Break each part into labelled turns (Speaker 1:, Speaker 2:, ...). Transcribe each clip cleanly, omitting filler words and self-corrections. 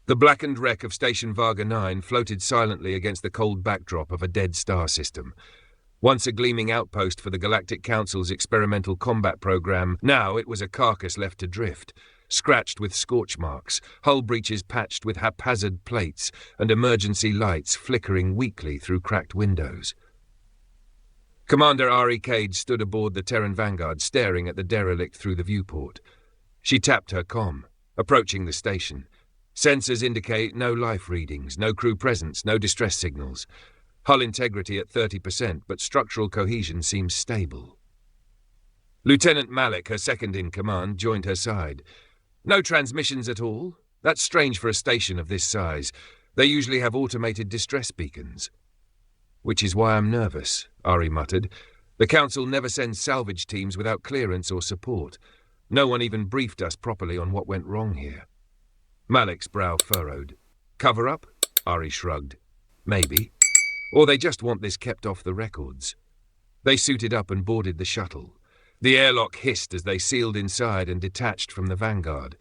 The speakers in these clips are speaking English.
Speaker 1: The blackened wreck of Station Varga 9 floated silently against the cold backdrop of a dead star system. Once a gleaming outpost for the Galactic Council's experimental combat program, now it was a carcass left to drift, scratched with scorch marks, hull breaches patched with haphazard plates, and emergency lights flickering weakly through cracked windows. Commander Ari Kade stood aboard the Terran Vanguard, staring at the derelict through the viewport. She tapped her comm, approaching the station. Sensors indicate no life readings, no crew presence, no distress signals. Hull integrity at 30%, but structural cohesion seems stable. Lieutenant Malik, her second-in-command, joined her side. No transmissions at all? That's strange for a station of this size. They usually have automated distress beacons. Which is why I'm nervous, Ari muttered. The Council never sends salvage teams without clearance or support. No one even briefed us properly on what went wrong here. Malik's brow furrowed. Cover up? Ari shrugged. Maybe. Or they just want this kept off the records. They suited up and boarded the shuttle. The airlock hissed as they sealed inside and detached from the Vanguard.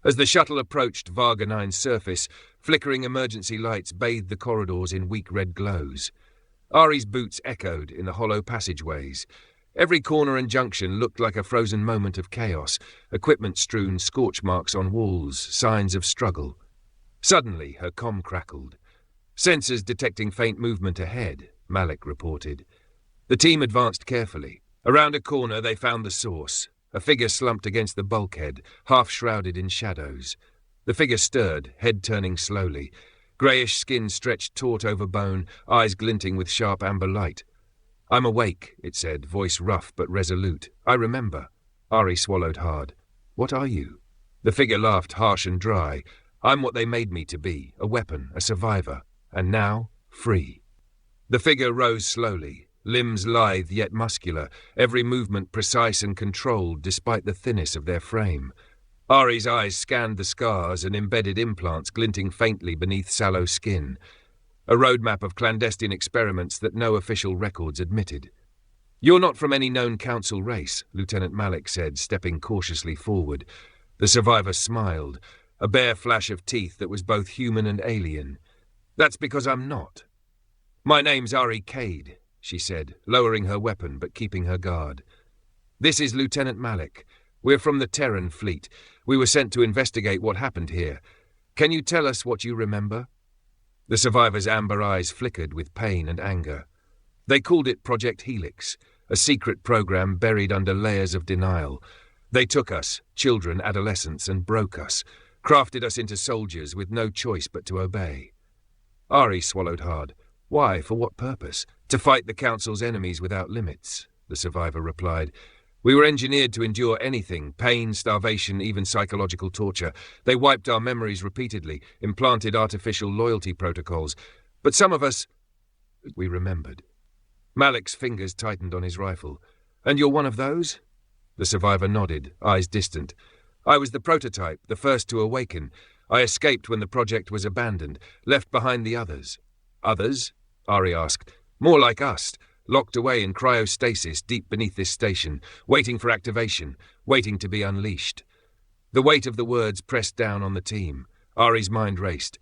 Speaker 1: As the shuttle approached Varga 9's surface, flickering emergency lights bathed the corridors in weak red glows. Ari's boots echoed in the hollow passageways. Every corner and junction looked like a frozen moment of chaos, equipment-strewn scorch marks on walls, signs of struggle. Suddenly, her comm crackled. Sensors detecting faint movement ahead, Malik reported. The team advanced carefully. Around a corner, they found the source, a figure slumped against the bulkhead, half shrouded in shadows. The figure stirred, head turning slowly. Greyish skin stretched taut over bone, eyes glinting with sharp amber light. I'm awake, it said, voice rough but resolute. I remember. Ari swallowed hard. What are you? The figure laughed harsh and dry. I'm what they made me to be, a weapon, a survivor. And now, free. The figure rose slowly, limbs lithe yet muscular, every movement precise and controlled despite the thinness of their frame. Ari's eyes scanned the scars and embedded implants glinting faintly beneath sallow skin. A roadmap of clandestine experiments that no official records admitted. You're not from any known council race, Lieutenant Malik said, stepping cautiously forward. The survivor smiled, a bare flash of teeth that was both human and alien. That's because I'm not. My name's Ari Kade, she said, lowering her weapon but keeping her guard. This is Lieutenant Malik. We're from the Terran fleet. We were sent to investigate what happened here. Can you tell us what you remember? The survivor's amber eyes flickered with pain and anger. They called it Project Helix, a secret program buried under layers of denial. They took us, children, adolescents, and broke us, crafted us into soldiers with no choice but to obey. Ari swallowed hard. Why? For what purpose? To fight the Council's enemies without limits, the survivor replied. We were engineered to endure anything, pain, starvation, even psychological torture. They wiped our memories repeatedly, implanted artificial loyalty protocols. But some of us... We remembered. Malik's fingers tightened on his rifle. And you're one of those? The survivor nodded, eyes distant. I was the prototype, the first to awaken. I escaped when the project was abandoned, left behind the others. Others? Ari asked. More like us. Locked away in cryostasis deep beneath this station, waiting for activation, waiting to be unleashed. The weight of the words pressed down on the team. Ari's mind raced.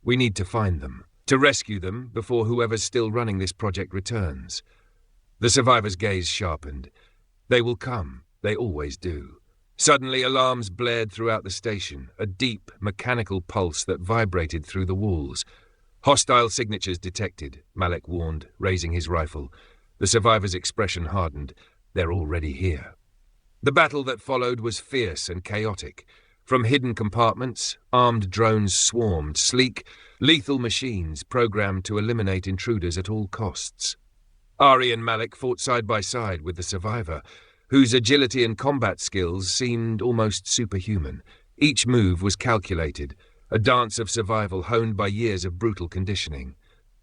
Speaker 1: We need to find them, to rescue them before whoever's still running this project returns. The survivor's gaze sharpened. They will come. They always do. Suddenly alarms blared throughout the station, a deep, mechanical pulse that vibrated through the walls. Hostile signatures detected, Malik warned, raising his rifle. The survivor's expression hardened. They're already here. The battle that followed was fierce and chaotic. From hidden compartments, armed drones swarmed, sleek, lethal machines programmed to eliminate intruders at all costs. Ari and Malik fought side by side with the survivor, whose agility and combat skills seemed almost superhuman. Each move was calculated, a dance of survival honed by years of brutal conditioning.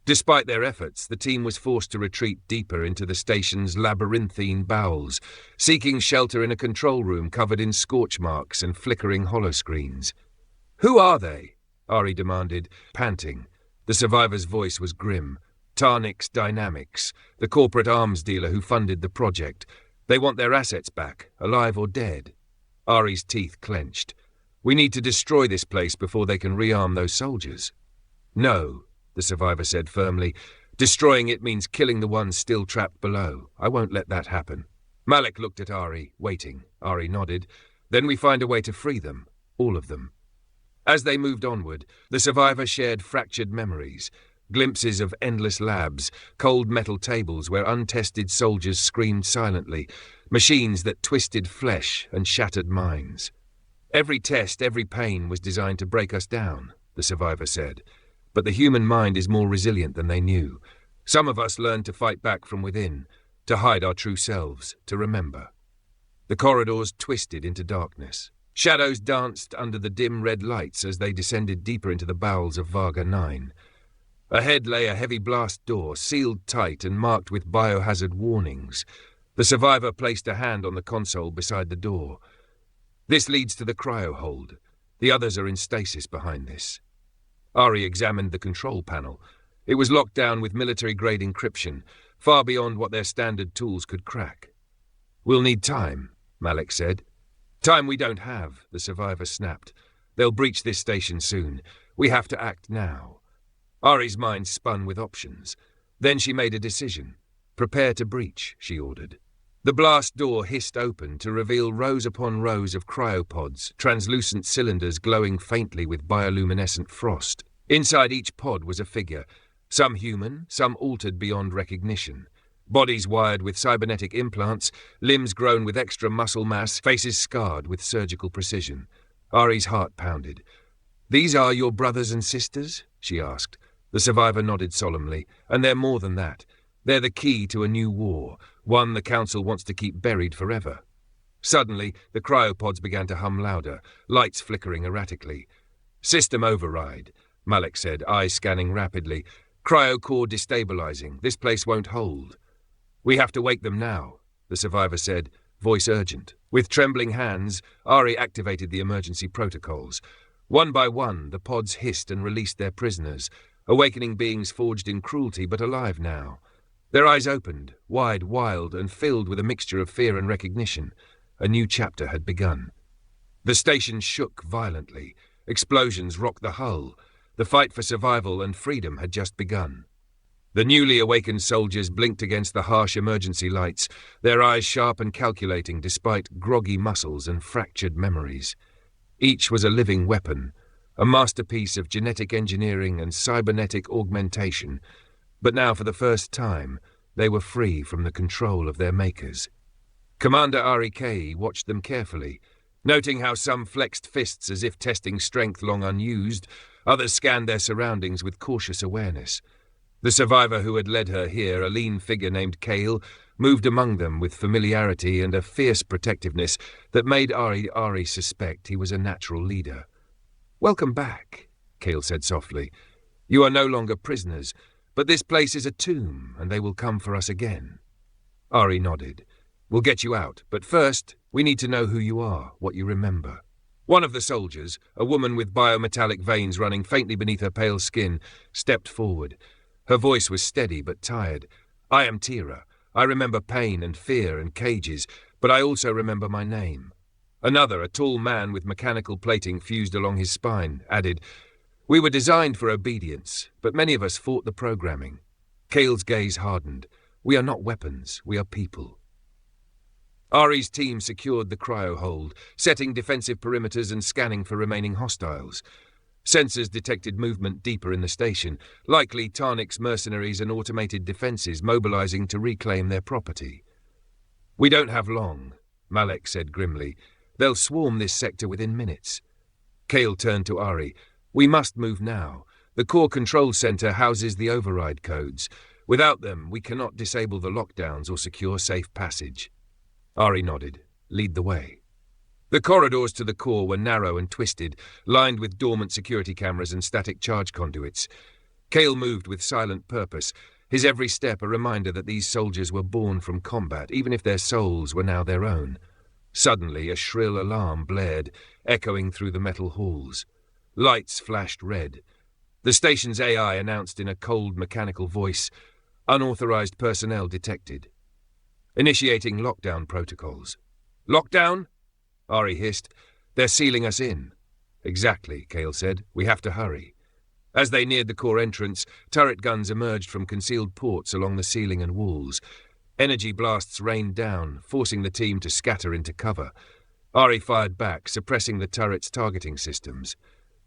Speaker 1: Despite their efforts, the team was forced to retreat deeper into the station's labyrinthine bowels, seeking shelter in a control room covered in scorch marks and flickering holoscreens. Who are they? Ari demanded, panting. The survivor's voice was grim. Tarnix Dynamics, the corporate arms dealer who funded the project. They want their assets back, alive or dead. Ari's teeth clenched. We need to destroy this place before they can rearm those soldiers. No, the survivor said firmly. Destroying it means killing the ones still trapped below. I won't let that happen. Malik looked at Ari, waiting. Ari nodded. Then we find a way to free them. All of them. As they moved onward, the survivor shared fractured memories. Glimpses of endless labs, cold metal tables where untested soldiers screamed silently, machines that twisted flesh and shattered minds. Every test, every pain was designed to break us down, the survivor said. But the human mind is more resilient than they knew. Some of us learned to fight back from within, to hide our true selves, to remember. The corridors twisted into darkness. Shadows danced under the dim red lights as they descended deeper into the bowels of Vaga 9. Ahead lay a heavy blast door, sealed tight and marked with biohazard warnings. The survivor placed a hand on the console beside the door. This leads to the cryo-hold. The others are in stasis behind this. Ari examined the control panel. It was locked down with military-grade encryption, far beyond what their standard tools could crack. We'll need time, Malik said. Time we don't have, the survivor snapped. They'll breach this station soon. We have to act now. Ari's mind spun with options. Then she made a decision. Prepare to breach, she ordered. The blast door hissed open to reveal rows upon rows of cryopods, translucent cylinders glowing faintly with bioluminescent frost. Inside each pod was a figure, some human, some altered beyond recognition. Bodies wired with cybernetic implants, limbs grown with extra muscle mass, faces scarred with surgical precision. Ari's heart pounded. "These are your brothers and sisters?" she asked. The survivor nodded solemnly. "And they're more than that. They're the key to a new war, one the Council wants to keep buried forever." Suddenly, the cryopods began to hum louder, lights flickering erratically. "System override," Malik said, eyes scanning rapidly. "Cryo-core destabilizing. This place won't hold." "We have to wake them now," the survivor said, voice urgent. With trembling hands, Ari activated the emergency protocols. One by one, the pods hissed and released their prisoners, awakening beings forged in cruelty but alive now. Their eyes opened, wide, wild, and filled with a mixture of fear and recognition. A new chapter had begun. The station shook violently. Explosions rocked the hull. The fight for survival and freedom had just begun. The newly awakened soldiers blinked against the harsh emergency lights, their eyes sharp and calculating despite groggy muscles and fractured memories. Each was a living weapon, a masterpiece of genetic engineering and cybernetic augmentation. But now, for the first time, they were free from the control of their makers. Commander Ari Kade watched them carefully, noting how some flexed fists as if testing strength long unused, others scanned their surroundings with cautious awareness. The survivor who had led her here, a lean figure named Kale, moved among them with familiarity and a fierce protectiveness that made Ari suspect he was a natural leader. "Welcome back," Kale said softly. "You are no longer prisoners, but this place is a tomb, and they will come for us again." Ari nodded. "We'll get you out, but first, we need to know who you are, what you remember." One of the soldiers, a woman with biometallic veins running faintly beneath her pale skin, stepped forward. Her voice was steady but tired. "I am Tira. I remember pain and fear and cages, but I also remember my name." Another, a tall man with mechanical plating fused along his spine, added, "We were designed for obedience, but many of us fought the programming." Kale's gaze hardened. "We are not weapons, we are people." Ari's team secured the cryo-hold, setting defensive perimeters and scanning for remaining hostiles. Sensors detected movement deeper in the station, likely Tarnik's mercenaries and automated defenses mobilizing to reclaim their property. "We don't have long," Malik said grimly. "They'll swarm this sector within minutes." Kale turned to Ari. "We must move now. The core control center houses the override codes. Without them, we cannot disable the lockdowns or secure safe passage." Ari nodded. "Lead the way." The corridors to the core were narrow and twisted, lined with dormant security cameras and static charge conduits. Kale moved with silent purpose, his every step a reminder that these soldiers were born from combat, even if their souls were now their own. Suddenly, a shrill alarm blared, echoing through the metal halls. Lights flashed red. The station's AI announced in a cold, mechanical voice, "Unauthorized personnel detected." Initiating lockdown protocols. "Lockdown?" Ari hissed. "They're sealing us in." Exactly, Kale said. We have to hurry. As they neared the core entrance, turret guns emerged from concealed ports along the ceiling and walls. Energy blasts rained down, forcing the team to scatter into cover. Ari fired back, suppressing the turret's targeting systems.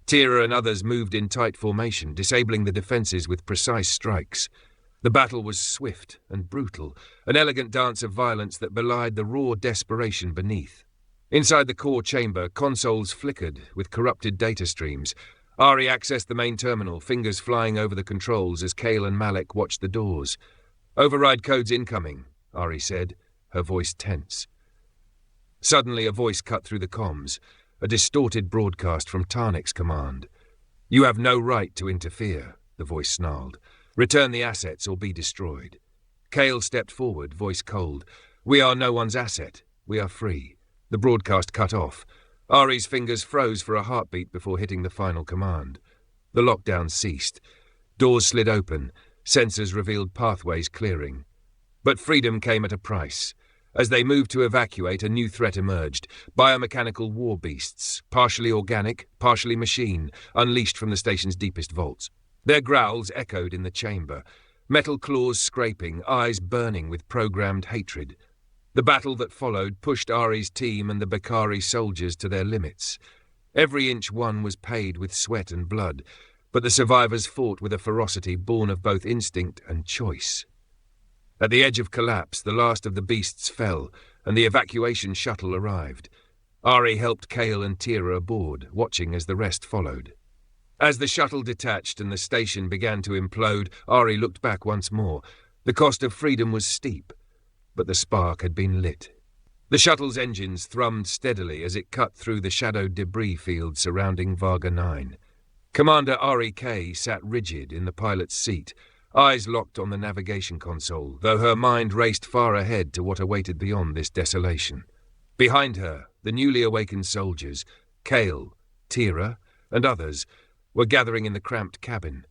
Speaker 1: Tira and others moved in tight formation, disabling the defenses with precise strikes. The battle was swift and brutal, an elegant dance of violence that belied the raw desperation beneath. Inside the core chamber, consoles flickered with corrupted data streams. Ari accessed the main terminal, fingers flying over the controls as Kale and Malik watched the doors. "Override codes incoming," Ari said, her voice tense. Suddenly a voice cut through the comms, a distorted broadcast from Tarnik's command. "You have no right to interfere," the voice snarled. "Return the assets or be destroyed." Kale stepped forward, voice cold. "We are no one's asset. We are free." The broadcast cut off. Ari's fingers froze for a heartbeat before hitting the final command. The lockdown ceased. Doors slid open. Sensors revealed pathways clearing. But freedom came at a price. As they moved to evacuate, a new threat emerged. Biomechanical war beasts, partially organic, partially machine, unleashed from the station's deepest vaults. Their growls echoed in the chamber, metal claws scraping, eyes burning with programmed hatred. The battle that followed pushed Ari's team and the Be-Kaari soldiers to their limits. Every inch won was paid with sweat and blood, but the survivors fought with a ferocity born of both instinct and choice. At the edge of collapse, the last of the beasts fell, and the evacuation shuttle arrived. Ari helped Kale and Tira aboard, watching as the rest followed. As the shuttle detached and the station began to implode, Ari looked back once more. The cost of freedom was steep, but the spark had been lit. The shuttle's engines thrummed steadily as it cut through the shadowed debris field surrounding Varga 9. Commander Ari Kade sat rigid in the pilot's seat, eyes locked on the navigation console, though her mind raced far ahead to what awaited beyond this desolation. Behind her, the newly awakened soldiers, Kale, Tira, and others, were gathering in the cramped cabin.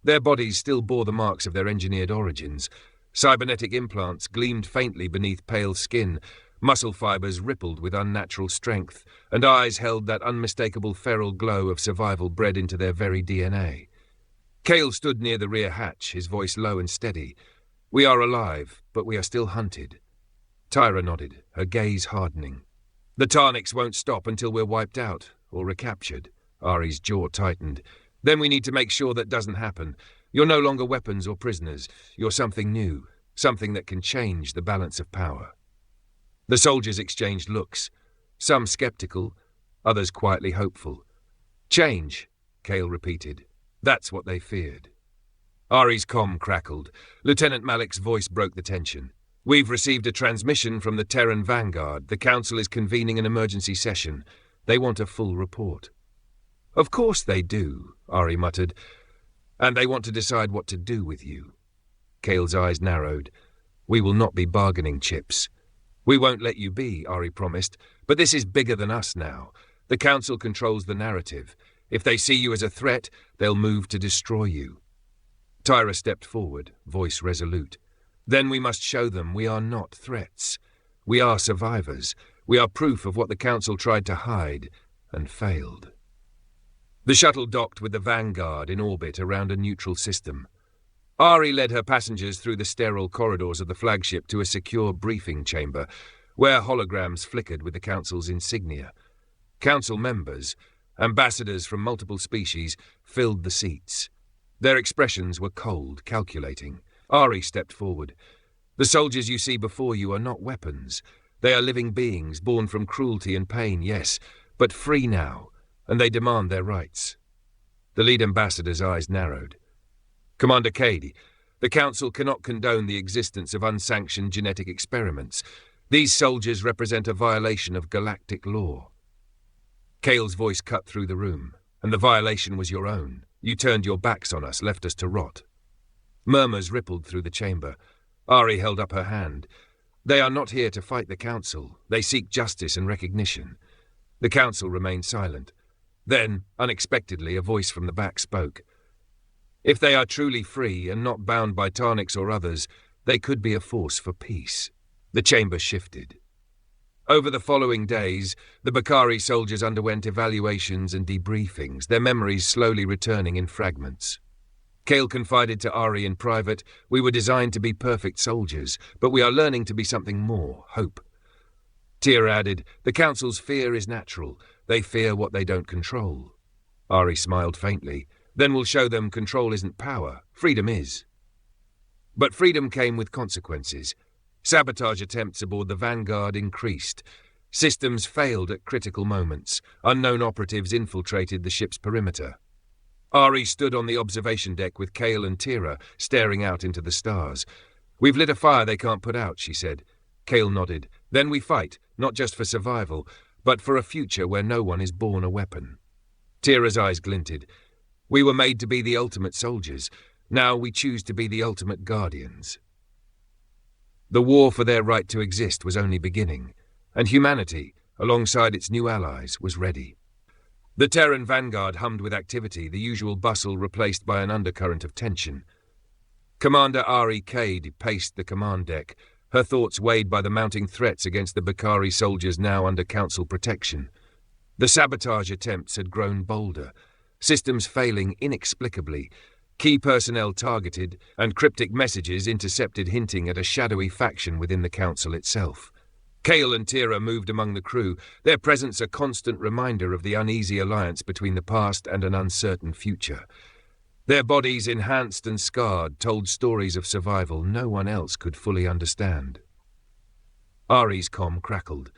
Speaker 1: Their bodies still bore the marks of their engineered origins. Cybernetic implants gleamed faintly beneath pale skin, muscle fibers rippled with unnatural strength, and eyes held that unmistakable feral glow of survival bred into their very DNA. Kale stood near the rear hatch, his voice low and steady. "We are alive, but we are still hunted." Tira nodded, her gaze hardening. "The Tarniks won't stop until we're wiped out, or recaptured." Ari's jaw tightened. "Then we need to make sure that doesn't happen. You're no longer weapons or prisoners. You're something new, something that can change the balance of power." The soldiers exchanged looks, some skeptical, others quietly hopeful. "Change," Kale repeated. That's what they feared. Ari's comm crackled. Lieutenant Malik's voice broke the tension. "We've received a transmission from the Terran Vanguard. The Council is convening an emergency session. They want a full report." "Of course they do," Ari muttered. "And they want to decide what to do with you." Kale's eyes narrowed. "We will not be bargaining chips." "We won't let you be," Ari promised. "But this is bigger than us now. The Council controls the narrative. If they see you as a threat, they'll move to destroy you." Tira stepped forward, voice resolute. "Then we must show them we are not threats. We are survivors. We are proof of what the Council tried to hide and failed." The shuttle docked with the Vanguard in orbit around a neutral system. Ari led her passengers through the sterile corridors of the flagship to a secure briefing chamber, where holograms flickered with the Council's insignia. Council members, ambassadors from multiple species, filled the seats. Their expressions were cold, calculating. Ari stepped forward. "The soldiers you see before you are not weapons. They are living beings, born from cruelty and pain, yes, but free now, and they demand their rights." The lead ambassador's eyes narrowed. "Commander Kade, the Council cannot condone the existence of unsanctioned genetic experiments. These soldiers represent a violation of galactic law." Kale's voice cut through the room. "And the violation was your own. You turned your backs on us, left us to rot." Murmurs rippled through the chamber. Ari held up her hand. "They are not here to fight the Council. They seek justice and recognition." The Council remained silent. Then, unexpectedly, a voice from the back spoke. "If they are truly free and not bound by Tarniks or others, they could be a force for peace." The chamber shifted. Over the following days, the Be-Kaari soldiers underwent evaluations and debriefings, their memories slowly returning in fragments. Kale confided to Ari in private, "We were designed to be perfect soldiers, but we are learning to be something more, hope." Tira added, "The Council's fear is natural. They fear what they don't control." Ari smiled faintly. "Then we'll show them control isn't power, freedom is." But freedom came with consequences. Sabotage attempts aboard the Vanguard increased. Systems failed at critical moments. Unknown operatives infiltrated the ship's perimeter. Ari stood on the observation deck with Kale and Tira, staring out into the stars. "We've lit a fire they can't put out," she said. Kale nodded. "Then we fight, not just for survival, but for a future where no one is born a weapon." Tira's eyes glinted. "We were made to be the ultimate soldiers. Now we choose to be the ultimate guardians." The war for their right to exist was only beginning, and humanity, alongside its new allies, was ready. The Terran Vanguard hummed with activity, the usual bustle replaced by an undercurrent of tension. Commander Ari Kade paced the command deck, her thoughts weighed by the mounting threats against the Be-Kaari soldiers now under Council protection. The sabotage attempts had grown bolder, systems failing inexplicably, key personnel targeted, and cryptic messages intercepted hinting at a shadowy faction within the Council itself. Kale and Tira moved among the crew, their presence a constant reminder of the uneasy alliance between the past and an uncertain future. Their bodies, enhanced and scarred, told stories of survival no one else could fully understand. Ari's comm crackled.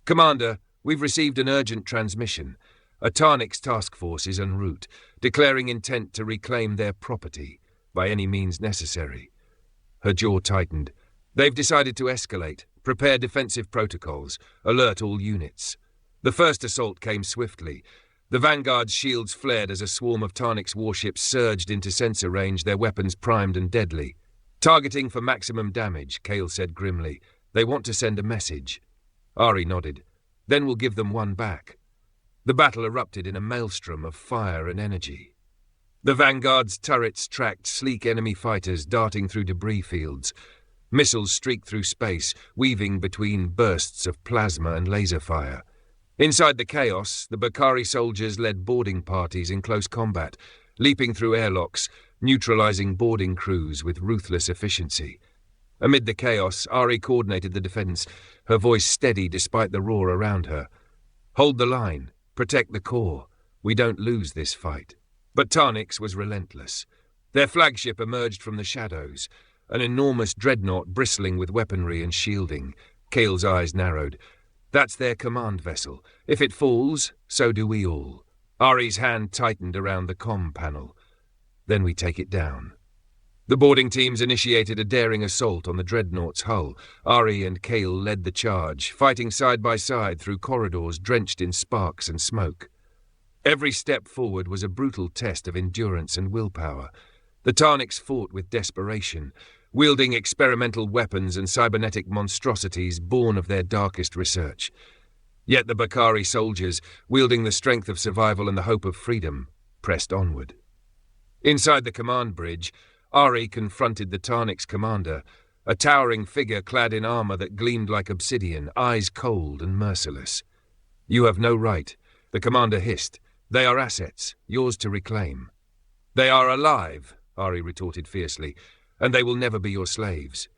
Speaker 1: "Commander, we've received an urgent transmission. A Tarnix task force is en route, declaring intent to reclaim their property, by any means necessary." Her jaw tightened. "They've decided to escalate, prepare defensive protocols, alert all units." The first assault came swiftly. The Vanguard's shields flared as a swarm of Tarnix warships surged into sensor range, their weapons primed and deadly. "Targeting for maximum damage," Kale said grimly. "They want to send a message." Ari nodded. "Then we'll give them one back." The battle erupted in a maelstrom of fire and energy. The Vanguard's turrets tracked sleek enemy fighters darting through debris fields. Missiles streaked through space, weaving between bursts of plasma and laser fire. Inside the chaos, the Be-Kaari soldiers led boarding parties in close combat, leaping through airlocks, neutralizing boarding crews with ruthless efficiency. Amid the chaos, Ari coordinated the defense, her voice steady despite the roar around her. "Hold the line. Protect the core. We don't lose this fight." But Tarnix was relentless. Their flagship emerged from the shadows, an enormous dreadnought bristling with weaponry and shielding. Kale's eyes narrowed. "That's their command vessel. If it falls, so do we all." Ari's hand tightened around the comm panel. "Then we take it down." The boarding teams initiated a daring assault on the dreadnought's hull. Ari and Kale led the charge, fighting side by side through corridors drenched in sparks and smoke. Every step forward was a brutal test of endurance and willpower. The Tarnix fought with desperation, wielding experimental weapons and cybernetic monstrosities born of their darkest research. Yet the Be-Kaari soldiers, wielding the strength of survival and the hope of freedom, pressed onward. Inside the command bridge, Ari confronted the Tarnix commander, a towering figure clad in armor that gleamed like obsidian, eyes cold and merciless. "You have no right," the commander hissed. "They are assets, yours to reclaim." "They are alive," Ari retorted fiercely, "and they will never be your slaves."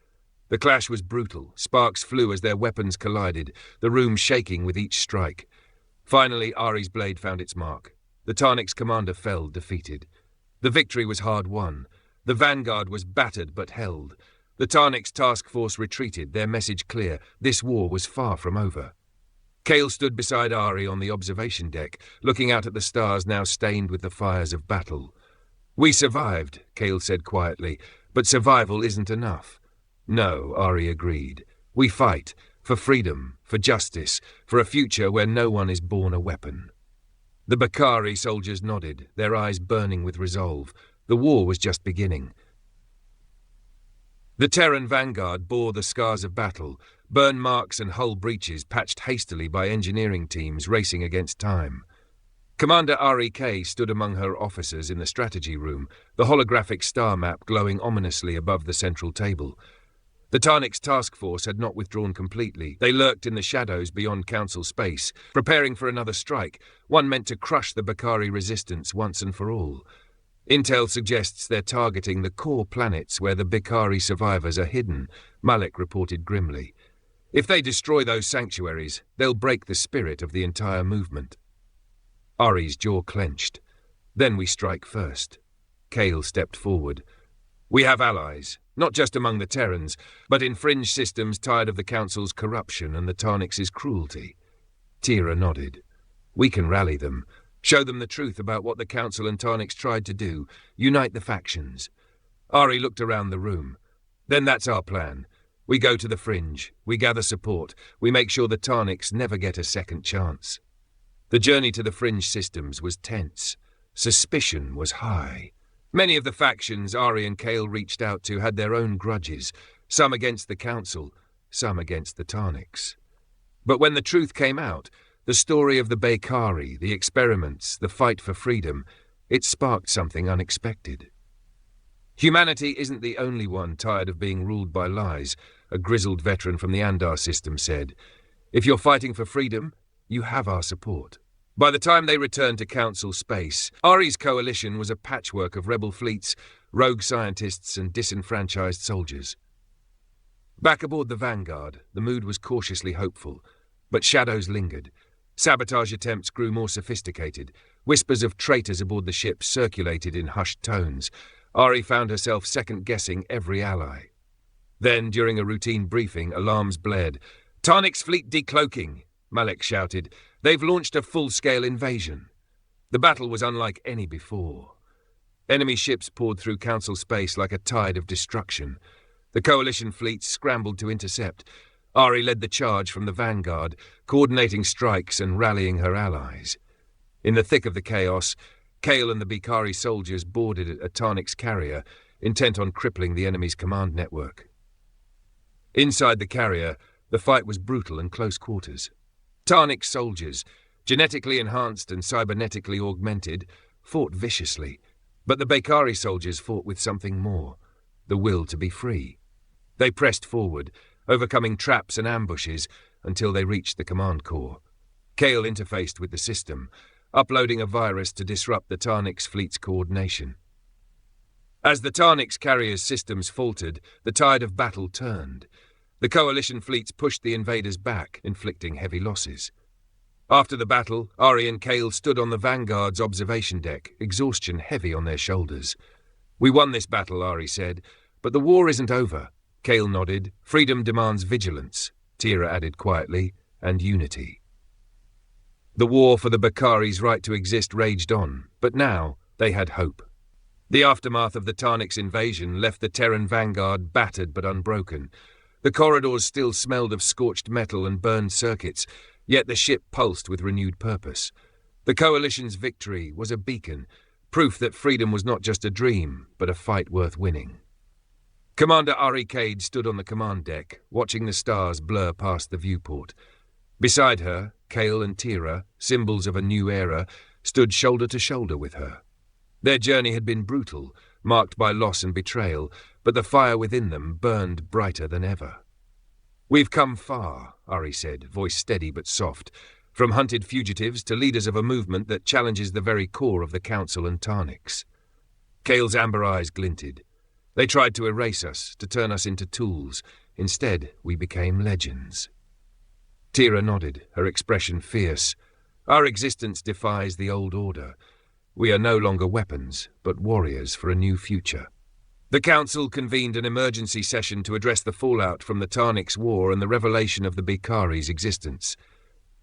Speaker 1: The clash was brutal. Sparks flew as their weapons collided, the room shaking with each strike. Finally, Ari's blade found its mark. The Tarnix commander fell, defeated. The victory was hard won. The Vanguard was battered but held. The Tarnix task force retreated, their message clear. This war was far from over. Kale stood beside Ari on the observation deck, looking out at the stars now stained with the fires of battle. "We survived," Kale said quietly, "but survival isn't enough." "No," Ari agreed. "We fight, for freedom, for justice, for a future where no one is born a weapon." The Be-Kaari soldiers nodded, their eyes burning with resolve. The war was just beginning. The Terran Vanguard bore the scars of battle, burn marks and hull breaches patched hastily by engineering teams racing against time. Commander Ari Kade stood among her officers in the strategy room, the holographic star map glowing ominously above the central table. The Tarnix task force had not withdrawn completely. They lurked in the shadows beyond Council space, preparing for another strike, one meant to crush the Be-Kaari resistance once and for all. Intel suggests they're targeting the core planets where the Be-Kaari survivors are hidden, Malik reported grimly. If they destroy those sanctuaries, they'll break the spirit of the entire movement. Ari's jaw clenched. Then we strike first. Kale stepped forward. We have allies, not just among the Terrans, but in fringe systems tired of the Council's corruption and the Tarnix's cruelty. Tira nodded. We can rally them, show them the truth about what the Council and Tarnix tried to do, unite the factions. Ari looked around the room. Then that's our plan. We go to the fringe, we gather support, we make sure the Tarnix never get a second chance. The journey to the fringe systems was tense. Suspicion was high. Many of the factions Ari and Kale reached out to had their own grudges, some against the Council, some against the Tarnix. But when the truth came out, the story of the Be-Kaari, the experiments, the fight for freedom, it sparked something unexpected. Humanity isn't the only one tired of being ruled by lies, a grizzled veteran from the Andar system said. If you're fighting for freedom, you have our support. By the time they returned to Council space, Ari's coalition was a patchwork of rebel fleets, rogue scientists, and disenfranchised soldiers. Back aboard the Vanguard, the mood was cautiously hopeful, but shadows lingered. Sabotage attempts grew more sophisticated. Whispers of traitors aboard the ship circulated in hushed tones. Ari found herself second-guessing every ally. Then, during a routine briefing, alarms blared. "Tarnix fleet decloaking," Malik shouted. "They've launched a full-scale invasion." The battle was unlike any before. Enemy ships poured through Council space like a tide of destruction. The Coalition fleets scrambled to intercept. Ari led the charge from the Vanguard, coordinating strikes and rallying her allies. In the thick of the chaos, Kale and the Be-Kaari soldiers boarded a Tarnix carrier, intent on crippling the enemy's command network. Inside the carrier, the fight was brutal and close quarters. Tarnix soldiers, genetically enhanced and cybernetically augmented, fought viciously, but the Be-Kaari soldiers fought with something more, the will to be free. They pressed forward, overcoming traps and ambushes until they reached the command core. Kale interfaced with the system, uploading a virus to disrupt the Tarnix fleet's coordination. As the Tarnix carrier's systems faltered, the tide of battle turned. The Coalition fleets pushed the invaders back, inflicting heavy losses. After the battle, Ari and Kale stood on the Vanguard's observation deck, exhaustion heavy on their shoulders. "We won this battle," Ari said, "but the war isn't over." Kale nodded. "Freedom demands vigilance," Tira added quietly, "and unity." The war for the Be-Kaari's right to exist raged on, but now they had hope. The aftermath of the Tarnix invasion left the Terran Vanguard battered but unbroken. The corridors still smelled of scorched metal and burned circuits, yet the ship pulsed with renewed purpose. The Coalition's victory was a beacon, proof that freedom was not just a dream, but a fight worth winning. Commander Ari Kade stood on the command deck, watching the stars blur past the viewport. Beside her, Kale and Tira, symbols of a new era, stood shoulder to shoulder with her. Their journey had been brutal, marked by loss and betrayal, but the fire within them burned brighter than ever. "We've come far," Ari said, voice steady but soft, "from hunted fugitives to leaders of a movement that challenges the very core of the Council and Tarnix." Kale's amber eyes glinted. "They tried to erase us, to turn us into tools. Instead, we became legends." Tira nodded, her expression fierce. "Our existence defies the old order. We are no longer weapons, but warriors for a new future." The Council convened an emergency session to address the fallout from the Tarnix War and the revelation of the Be-Kaari's existence.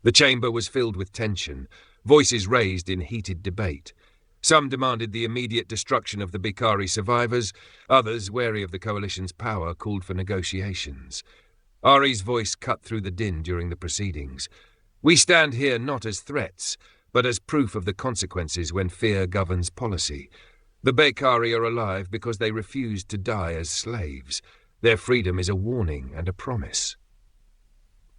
Speaker 1: The chamber was filled with tension, voices raised in heated debate. Some demanded the immediate destruction of the Be-Kaari survivors, others, wary of the Coalition's power, called for negotiations. Ari's voice cut through the din during the proceedings. "We stand here not as threats, but as proof of the consequences when fear governs policy. The Be-Kaari are alive because they refused to die as slaves. Their freedom is a warning and a promise."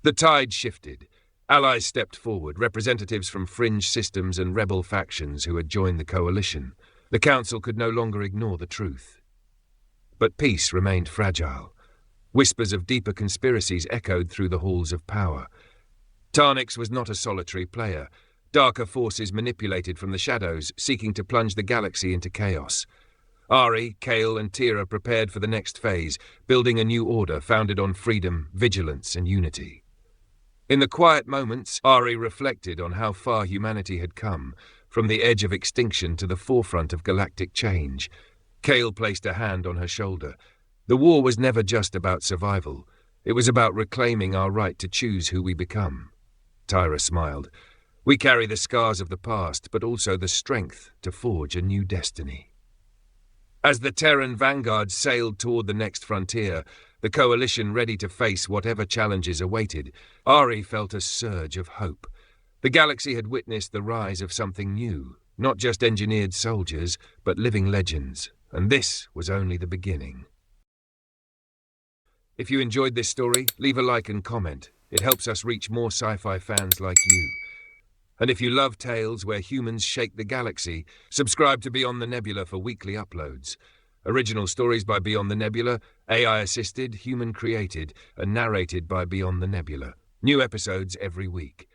Speaker 1: The tide shifted. Allies stepped forward, representatives from fringe systems and rebel factions who had joined the Coalition. The Council could no longer ignore the truth. But peace remained fragile. Whispers of deeper conspiracies echoed through the halls of power. Tarnix was not a solitary player. Darker forces manipulated from the shadows, seeking to plunge the galaxy into chaos. Ari, Kale, and Tira prepared for the next phase, building a new order founded on freedom, vigilance, and unity. In the quiet moments, Ari reflected on how far humanity had come, from the edge of extinction to the forefront of galactic change. Kale placed a hand on her shoulder. The war was never just about survival. It was about reclaiming our right to choose who we become. Tira smiled. We carry the scars of the past, but also the strength to forge a new destiny. As the Terran vanguard sailed toward the next frontier, the coalition ready to face whatever challenges awaited, Ari felt a surge of hope. The galaxy had witnessed the rise of something new, not just engineered soldiers, but living legends, and this was only the beginning. If you enjoyed this story, leave a like and comment. It helps us reach more sci-fi fans like you. And if you love tales where humans shake the galaxy, subscribe to Beyond the Nebula for weekly uploads. Original stories by Beyond the Nebula, AI-assisted, human-created, and narrated by Beyond the Nebula. New episodes every week.